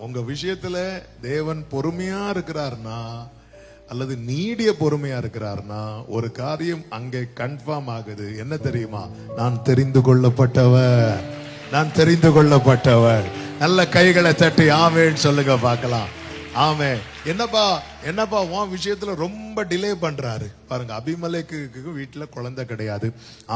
உங்க விஷயத்துல தேவன் பொறுமையா இருக்கிறார்னா அல்லது நீடிய பொறுமையா இருக்கிறார்னா ஒரு காரியம் அங்கே கன்ஃபார்ம் ஆகுது. என்ன தெரியுமா? நான் தெரிந்து கொள்ளப்பட்டவர், நான் தெரிந்து கொள்ளப்பட்டவர். நல்ல கைகளை தட்டி ஆமேன்னு சொல்லுங்க பார்க்கலாம். ஆமே. என்னப்பா உன் விஷயத்துல ரொம்ப டிலே பண்றாரு பாருங்க. அபிமலேக்கு வீட்டுல குழந்தை கிடையாது,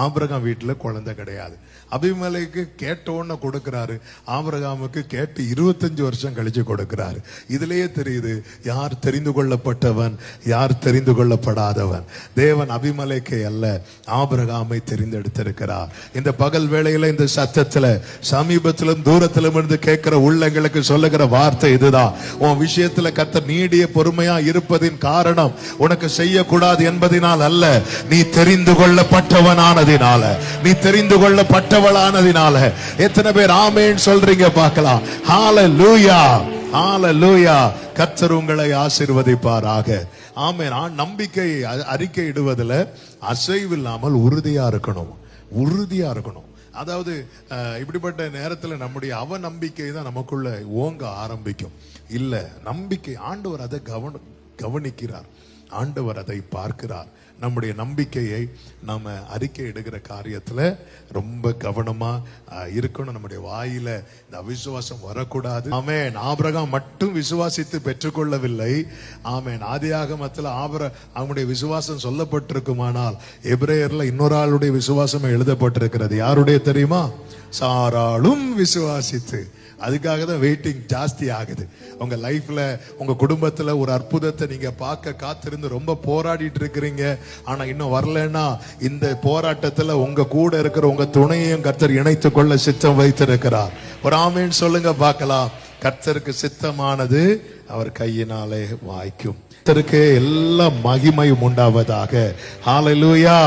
ஆபிரகாம் வீட்டுல குழந்தை கிடையாது. அபிமலேக்கு கேட்ட உடனே கொடுக்கிறாரு, ஆபிரகாமுக்கு கேட்டு 25 வருஷம் கழிச்சு கொடுக்கிறாரு. இதுலயே தெரியுது யார் தெரிந்து கொள்ளப்பட்டவன், யார் தெரிந்து கொள்ளப்படாதவன். தேவன் அபிமலேக்கை அல்ல, ஆபிரகாமை தெரிந்தெடுத்திருக்கிறார். இந்த பகல் வேளையில இந்த சத்தத்துல சமீபத்திலும் தூரத்திலும் இருந்து கேட்கிற உள்ளங்களுக்கு சொல்லுகிற வார்த்தை இதுதான். உன் விஷயத்துல கர்த்தர் நீடிய பொறுமையா இருப்பதின் காரணம் உனக்கு செய்யக்கூடாது என்பதனால் அல்ல, நீ தெரிந்து கொள்ளப்பட்டவனானதினால, நீ தெரிந்து கொள்ளப்பட்டவளானதினால. எத்தனை பேர் ஆமென் சொல்றீங்க பார்க்கலாம். ஹalleluya, ஹalleluya. கர்த்தர் உங்களை ஆசீர்வதிப்பாராக. ஆமென். நம்பிக்கை அறிக்கை இடுவதில் அசைவில்லாமல் உறுதியா இருக்கணும், உறுதியா இருக்கணும். அதாவது இப்படிப்பட்ட நேரத்தில் நம்முடைய அவநம்பிக்கை தான் நமக்குள்ள ஓங்க ஆரம்பிக்கும். இல்ல, நம்பிக்கை ஆண்டவர் அதை கவனிக்கிறார், ஆண்டவர் அதை பார்க்கிறார். நம்முடைய நம்பிக்கையை நாம அறிக்கை இடுகிற காரியத்துல ரொம்ப கவனமா இருக்கணும். நம்முடைய வாயில இந்த அவிசுவாசம் வரக்கூடாது. ஆமென். ஆபிரகாம் மட்டும் விசுவாசித்து பெற்றுக்கொள்ளவில்லை. ஆமென். ஆதியாகமத்துல அவனுடைய விசுவாசம் சொல்லப்பட்டிருக்குமானால் எபிரேயர்ல இன்னொரு ஆளுடைய விசுவாசம் எழுதப்பட்டிருக்கிறது. யாருடைய தெரியுமா? சாராளும் விசுவாசித்து. அதுக்காக தான் வெயிட்டிங் ஜாஸ்தி ஆகுது. உங்க லைஃப்ல உங்க குடும்பத்துல ஒரு அற்புதத்தை நீங்க பார்க்க காத்திருந்து ரொம்ப போராடிட்டு இருக்கிறீங்க. ஆனா இன்னும் வரலன்னா இந்த போராட்டத்துல உங்க கூட இருக்கிற உங்க துணையையும் கர்த்தர் இணைத்துக் கொள்ள சித்தம் வைத்திருக்கிறார். ஒரு ஆமென் சொல்லுங்க பார்க்கலாம். கர்த்தருக்கு சித்தமானது அவர் கையினாலே வாய்க்கும். கர்த்தருக்கு எல்லா மகிமையும் உண்டாவதாக. ஹalleluya.